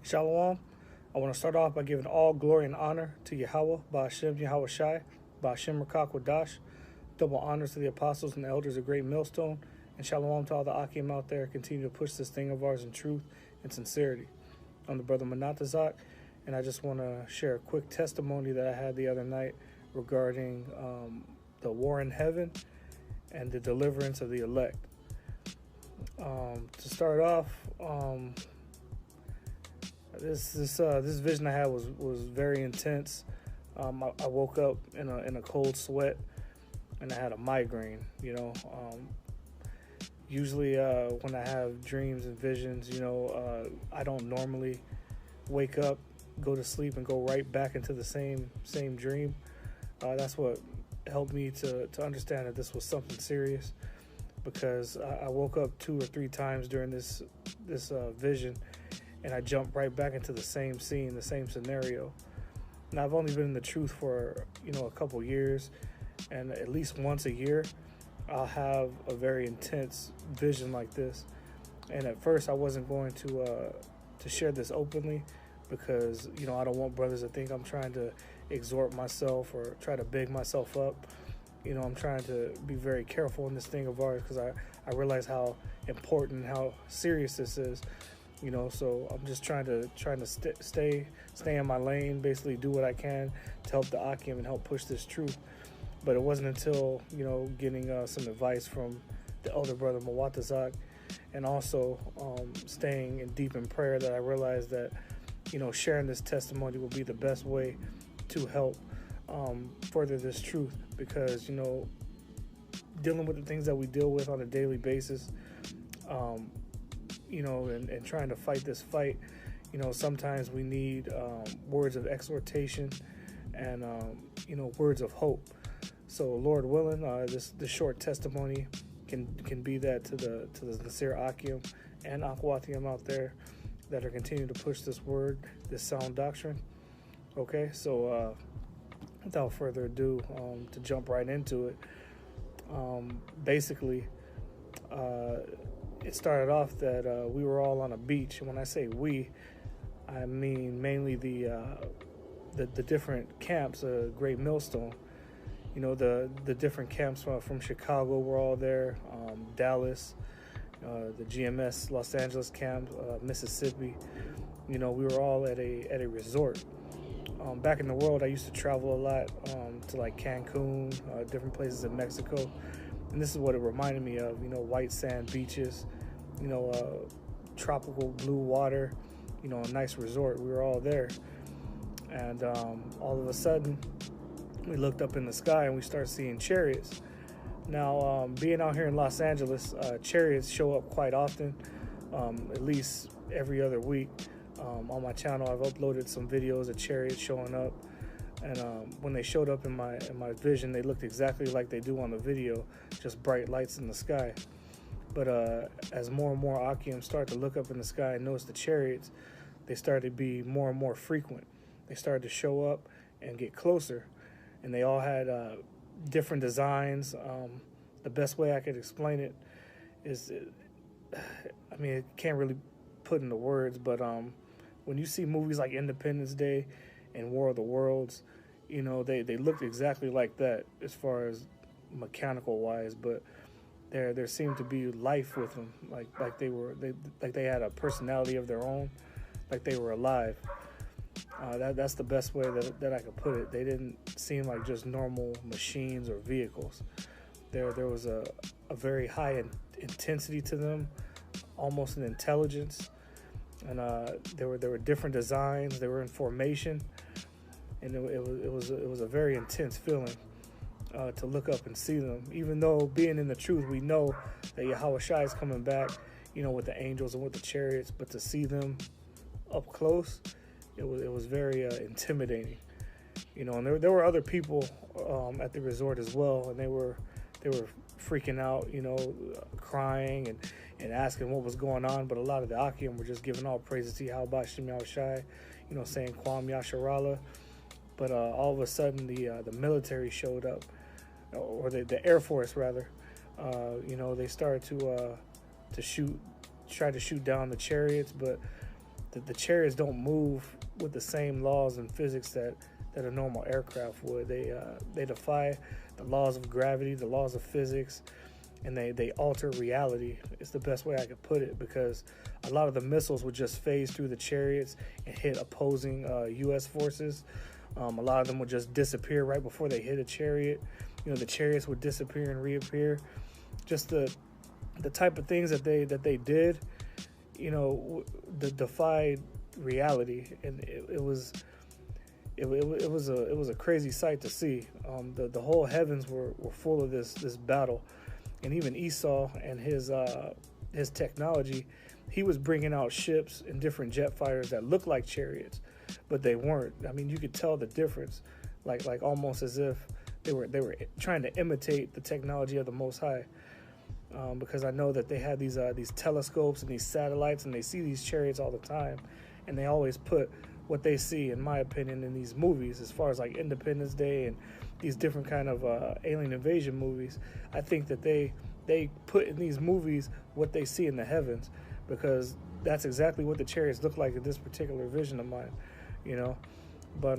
Shalom. I want to start off by giving all glory and honor to Yahweh, Ba'ashem Yahweh Shai, Ba'ashem Rakak Wadash. Double honors to the apostles and the elders of Great Millstone. And shalom to all the Akim out there. Continue to push this thing of ours in truth and sincerity. I'm the brother Manatazak, and I just want to share a quick testimony that I had the other night regarding the war in heaven and the deliverance of the elect. To start off, this vision I had was very intense. I woke up in a cold sweat, and I had a migraine. Usually when I have dreams and visions, I don't normally wake up, go to sleep, and go right back into the same dream. That's what helped me to understand that this was something serious, because I woke up 2 or 3 times during this vision, and I jumped right back into the same scene, the same scenario. Now, I've only been in the truth for a couple years, and at least once a year I'll have a very intense vision like this. And at first I wasn't going to share this openly, because I don't want brothers to think I'm trying to exhort myself or try to big myself up. I'm trying to be very careful in this thing of ours, because I realize how important, how serious this is. So I'm just trying to stay in my lane, basically do what I can to help the Akim and help push this truth. But it wasn't until getting some advice from the elder brother Mawatazak, and also staying in deep in prayer, that I realized that sharing this testimony will be the best way to help further this truth, because dealing with the things that we deal with on a daily basis, and trying to fight this fight, sometimes we need words of exhortation and words of hope. So Lord willing, this short testimony can be that to the sincere Akim and Akwathium out there that are continuing to push this word, this sound doctrine. Okay, so without further ado, to jump right into it, basically it started off that we were all on a beach. And when I say we, I mean mainly the different camps, Great Millstone. The different camps from Chicago were all there, Dallas, the GMS Los Angeles camp, Mississippi. We were all at a resort. Back in the world, I used to travel a lot to like Cancun, different places in Mexico. And this is what it reminded me of, white sand beaches, tropical blue water, a nice resort. We were all there. And all of a sudden, we looked up in the sky and we started seeing chariots. Now, being out here in Los Angeles, chariots show up quite often, at least every other week. On my channel, I've uploaded some videos of chariots showing up. And when they showed up in my vision, they looked exactly like they do on the video, just bright lights in the sky. But as more and more Akim start to look up in the sky and notice the chariots, they started to be more and more frequent. They started to show up and get closer. And they all had different designs. The best way I could explain it is, it can't really put into words, but when you see movies like Independence Day and War of the Worlds, they looked exactly like that as far as mechanical wise, but there seemed to be life with them, like they had a personality of their own, like they were alive. That's the best way that I could put it. They didn't seem like just normal machines or vehicles. There was a very high intensity to them, almost an intelligence. And there were different designs. They were in formation, and it was a very intense feeling to look up and see them. Even though, being in the truth, we know that Yahweh Shai is coming back, with the angels and with the chariots. But to see them up close, it was very intimidating. And there were other people at the resort as well, and they were freaking out, crying and asking what was going on. But a lot of the Akim were just giving all praises to Yahweh Shem Yahweh Shai, saying Kwam Yasharallah. But all of a sudden, the military showed up, or the Air Force rather. They started to shoot, try to shoot down the chariots, but the chariots don't move with the same laws and physics that a normal aircraft would. They defy the laws of gravity, the laws of physics, and they alter reality. It's the best way I could put it, because a lot of the missiles would just phase through the chariots and hit opposing U.S. forces. A lot of them would just disappear right before they hit a chariot. The chariots would disappear and reappear. Just the type of things that they did, defied reality, and it was a crazy sight to see. The whole heavens were full of this battle, and even Esau and his technology, he was bringing out ships and different jet fighters that looked like chariots, but they weren't. I mean, you could tell the difference, like almost as if they were trying to imitate the technology of the Most High. Because I know that they had these telescopes and these satellites, and they see these chariots all the time, and they always put what they see, in my opinion, in these movies, as far as like Independence Day and these different kind of alien invasion movies. I think that they put in these movies what they see in the heavens, because that's exactly what the chariots look like in this particular vision of mine, But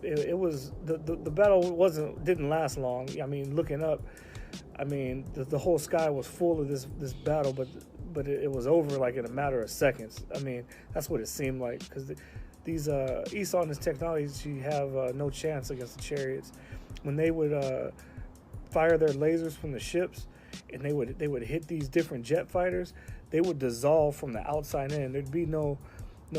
it was the battle didn't last long. I mean, looking up, I mean, the whole sky was full of this battle, but it was over like in a matter of seconds. I mean, that's what it seemed like, because these Esau and his technology have no chance against the chariots. When they would fire their lasers from the ships, and they would hit these different jet fighters, they would dissolve from the outside in. There'd be no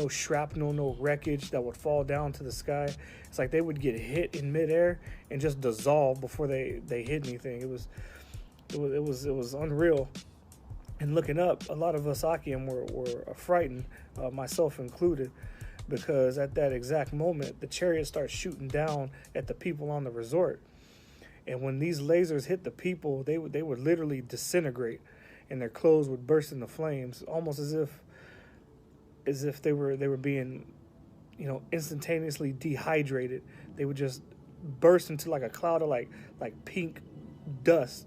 shrapnel, no wreckage that would fall down to the sky. It's like they would get hit in midair and just dissolve before they hit anything. It was unreal. And looking up, a lot of us Akim were frightened, myself included, because at that exact moment, the chariot starts shooting down at the people on the resort. And when these lasers hit the people, they would literally disintegrate, and their clothes would burst into flames, almost as if they were being, instantaneously dehydrated. They would just burst into like a cloud of like pink dust,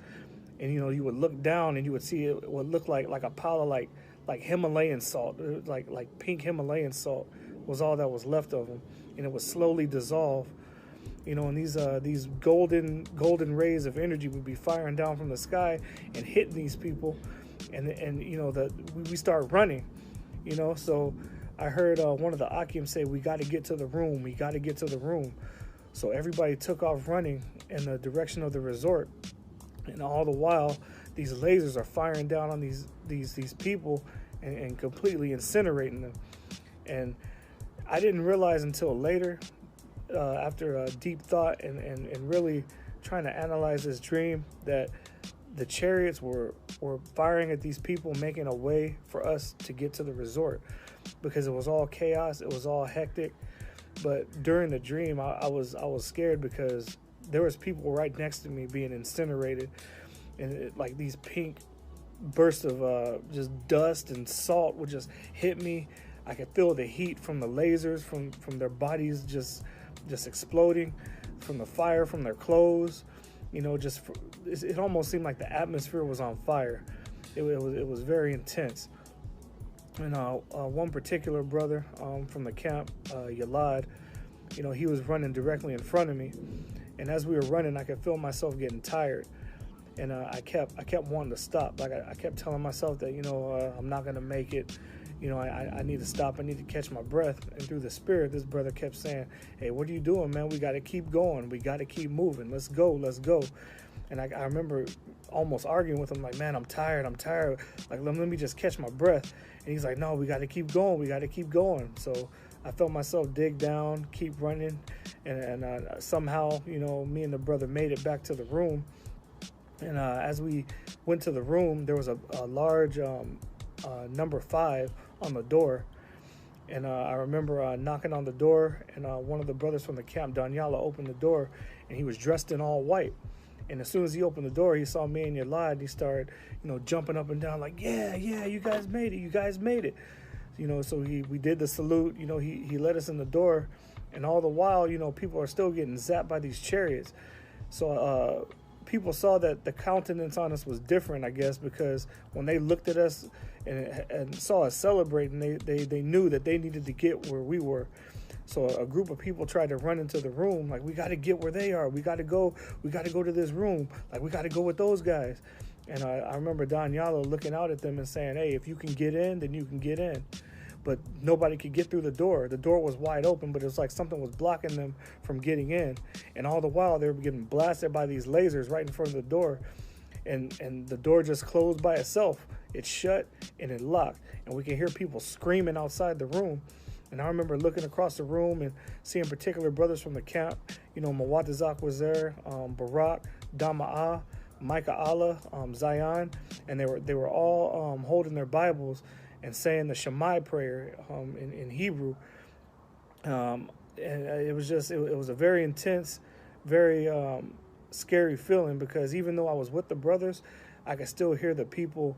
and you would look down and you would see it would look like a pile of like Himalayan salt, like pink Himalayan salt was all that was left of them, and it would slowly dissolve. And these golden rays of energy would be firing down from the sky and hitting these people, and we start running. So I heard one of the Akim say, "We got to get to the room. We got to get to the room." So everybody took off running in the direction of the resort, and all the while, these lasers are firing down on these people and completely incinerating them. And I didn't realize until later, after deep thought and really trying to analyze this dream, that the chariots were firing at these people, making a way for us to get to the resort, because it was all chaos, it was all hectic. But during the dream, I was scared, because there was people right next to me being incinerated, and like these pink bursts of just dust and salt would just hit me. I could feel the heat from the lasers, from their bodies just exploding, from the fire from their clothes. It almost seemed like the atmosphere was on fire. It was very intense. And one particular brother from the camp, Yalad, he was running directly in front of me, and as we were running, I could feel myself getting tired, and I kept wanting to stop. Like I kept telling myself that I'm not gonna make it. I need to stop. I need to catch my breath. And through the spirit, this brother kept saying, "Hey, what are you doing, man? We got to keep going. We got to keep moving. Let's go. Let's go." And I remember almost arguing with him, like, "Man, I'm tired. Like, let me just catch my breath." And he's like, "No, we got to keep going. We got to keep going." So I felt myself dig down, keep running. And somehow, me and the brother made it back to the room. And as we went to the room, there was a large number 5 on the door, and I remember knocking on the door, and one of the brothers from the camp, Danyala, opened the door, and he was dressed in all white. And as soon as he opened the door, he saw me and Yalad, and he started, jumping up and down like, yeah, you guys made it, So we did the salute. He let us in the door, and all the while, people are still getting zapped by these chariots. So people saw that the countenance on us was different, I guess, because when they looked at us and saw us celebrating, they knew that they needed to get where we were. So a group of people tried to run into the room, like, we got to get where they are. We got to go to this room. Like, we got to go with those guys. And I remember Don Yalo looking out at them and saying, hey, if you can get in, then you can get in. But nobody could get through the door. The door was wide open, but it was like something was blocking them from getting in. And all the while, they were getting blasted by these lasers right in front of the door. And the door just closed by itself. It shut and it locked. And we can hear people screaming outside the room. And I remember looking across the room and seeing particular brothers from the camp. You know, Mawatazak was there, Barak, Dama'a, Micah Allah, Zion. And they were all holding their Bibles and saying the Shammai prayer in Hebrew. And it was just, it was a very intense, very scary feeling, because even though I was with the brothers, I could still hear the people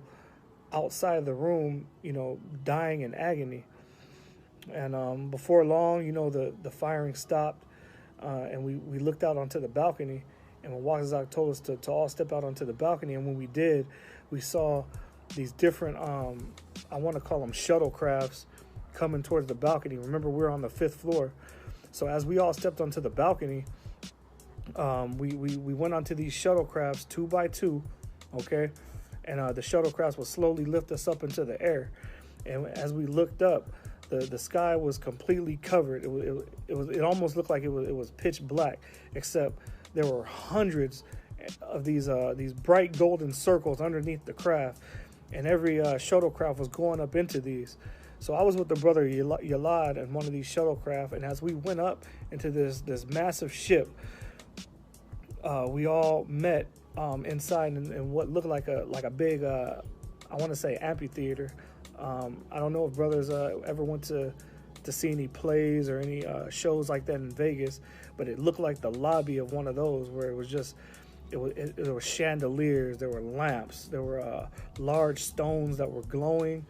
outside of the room, you know, dying in agony. And before long, you know, the firing stopped, and we looked out onto the balcony, and Mawatazak told us to all step out onto the balcony. And when we did, we saw these different, I want to call them shuttlecrafts, coming towards the balcony. Remember, we're on the 5th floor. So as we all stepped onto the balcony, we went onto these shuttlecrafts 2 by 2, okay? And the shuttlecrafts would slowly lift us up into the air. And as we looked up, the sky was completely covered. It almost looked like it was pitch black, except there were hundreds of these bright golden circles underneath the craft, and every shuttlecraft was going up into these. So I was with the brother Yalad in one of these shuttlecraft, and as we went up into this massive ship, we all met inside in what looked like a big, I want to say, amphitheater. I don't know if brothers ever went to see any plays or any shows like that in Vegas, but it looked like the lobby of one of those, where it was just, there were chandeliers, there were lamps, there were large stones that were glowing.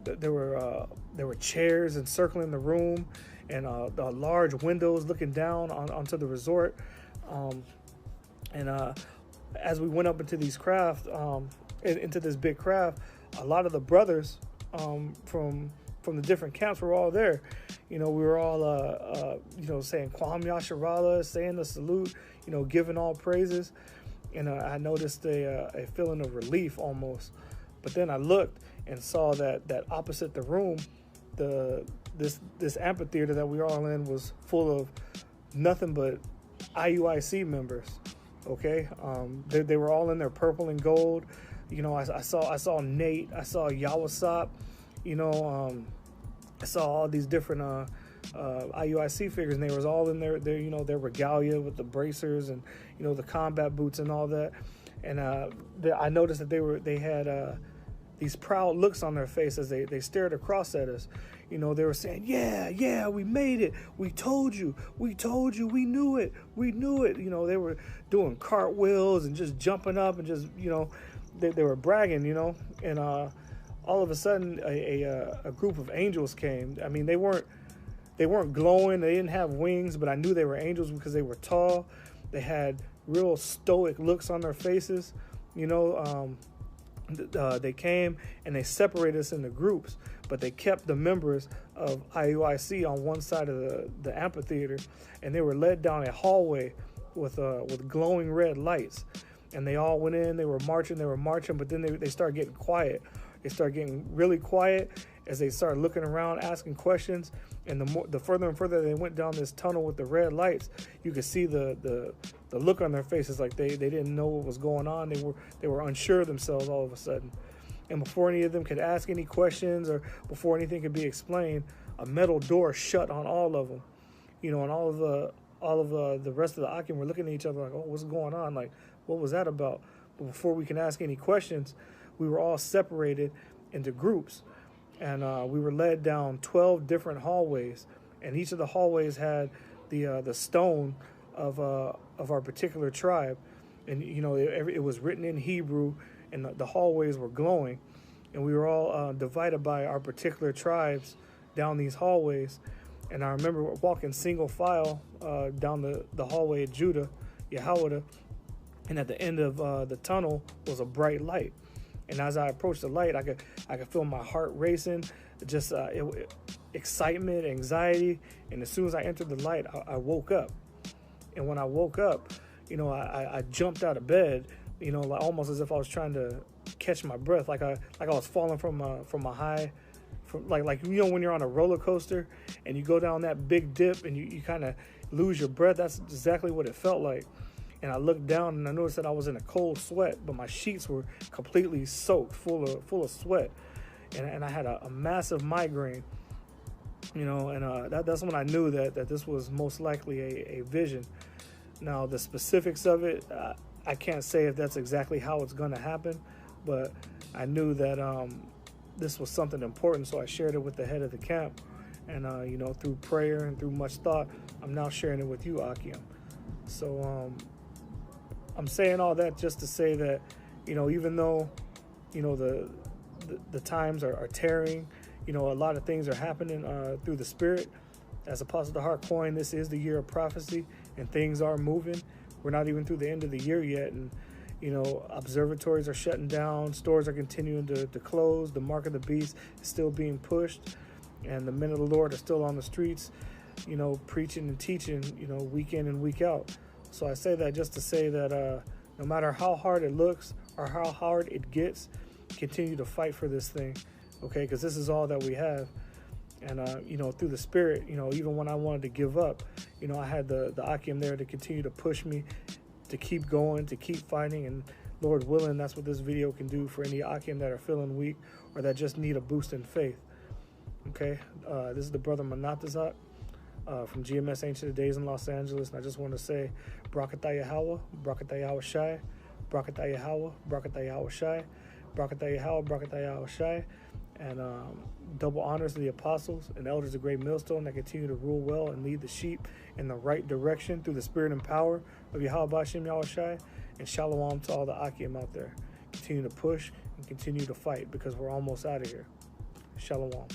There were chairs encircling the room, and the large windows looking down onto the resort. As we went up into these craft, into this big craft, a lot of the brothers from the different camps were all there. You know, we were all saying Kwam Yasharala, saying the salute, you know, giving all praises. And I noticed a feeling of relief almost. But then I looked and saw that opposite the room, this amphitheater that we were all in was full of nothing but IUIC members. Okay, they were all in their purple and gold. You know, I saw Nate, I saw Yawasop, you know, I saw all these different IUIC figures, and they was all in their you know, their regalia with the bracers and, you know, the combat boots and all that. And I noticed that they had these proud looks on their face as they stared across at us. You know, they were saying, yeah, we made it. We told you, we knew it. You know, they were doing cartwheels and just jumping up and just, you know, they were bragging, you know. And all of a sudden, a group of angels came. I mean, they weren't glowing. They didn't have wings, but I knew they were angels because they were tall. They had real stoic looks on their faces, you know. They came and they separated us into groups, but they kept the members of IUIC on one side of the amphitheater, and they were led down a hallway with glowing red lights. And they all went in. They were marching, but then they started getting quiet. They started getting really quiet as they started looking around, asking questions. And the further and further they went down this tunnel with the red lights, you could see the look on their faces, like they didn't know what was going on. They were unsure of themselves all of a sudden. And before any of them could ask any questions or before anything could be explained, a metal door shut on all of them. You know, and all of the rest of the Akim were looking at each other like, oh, what's going on? Like, what was that about? But before we can ask any questions, we were all separated into groups. And we were led down 12 different hallways, and each of the hallways had the stone of our particular tribe, and you know, it was written in Hebrew, and the hallways were glowing, and we were all divided by our particular tribes down these hallways. And I remember walking single file down the hallway of Judah, Yahawada, And at the end of the tunnel was a bright light. And as I approached the light, I could feel my heart racing, just excitement, anxiety. And as soon as I entered the light, I woke up. And when I woke up, I jumped out of bed, like almost as if I was trying to catch my breath, like I was falling from a high, like when you're on a roller coaster and you go down that big dip and you kind of lose your breath. That's exactly what it felt like. And I looked down and I noticed that I was in a cold sweat, but my sheets were completely soaked, full of sweat, and I had a massive migraine, and that's when I knew that this was most likely a vision. Now the specifics of it, I can't say if that's exactly how it's going to happen, but I knew that this was something important, so I shared it with the head of the camp, and through prayer and through much thought, I'm now sharing it with you, Akim. So I'm saying all that just to say that, even though, the times are tearing, a lot of things are happening through the Spirit. As Apostle DeHart coined, this is the year of prophecy, and things are moving. We're not even through the end of the year yet, and observatories are shutting down, stores are continuing to close, the mark of the beast is still being pushed, and the men of the Lord are still on the streets, preaching and teaching, week in and week out. So I say that just to say that no matter how hard it looks or how hard it gets, continue to fight for this thing, okay? Because this is all that we have. And, through the Spirit, even when I wanted to give up, I had the Akim there to continue to push me to keep going, to keep fighting. And Lord willing, that's what this video can do for any Akim that are feeling weak or that just need a boost in faith, okay? This is the brother Manatazak. From GMS Ancient of Days in Los Angeles, and I just want to say, Brakatah Yahweh, Brakatah Yahweh Shai, Brakatah Yahweh, Brakatah Yahweh Shai, Brakatah Yahweh, Brakatah Yahweh Shai, and double honors to the apostles and elders of Great Millstone that continue to rule well and lead the sheep in the right direction through the spirit and power of Yahweh B'Shem Yahweh Shai, and shalom to all the Akim out there. Continue to push and continue to fight because we're almost out of here. Shalom.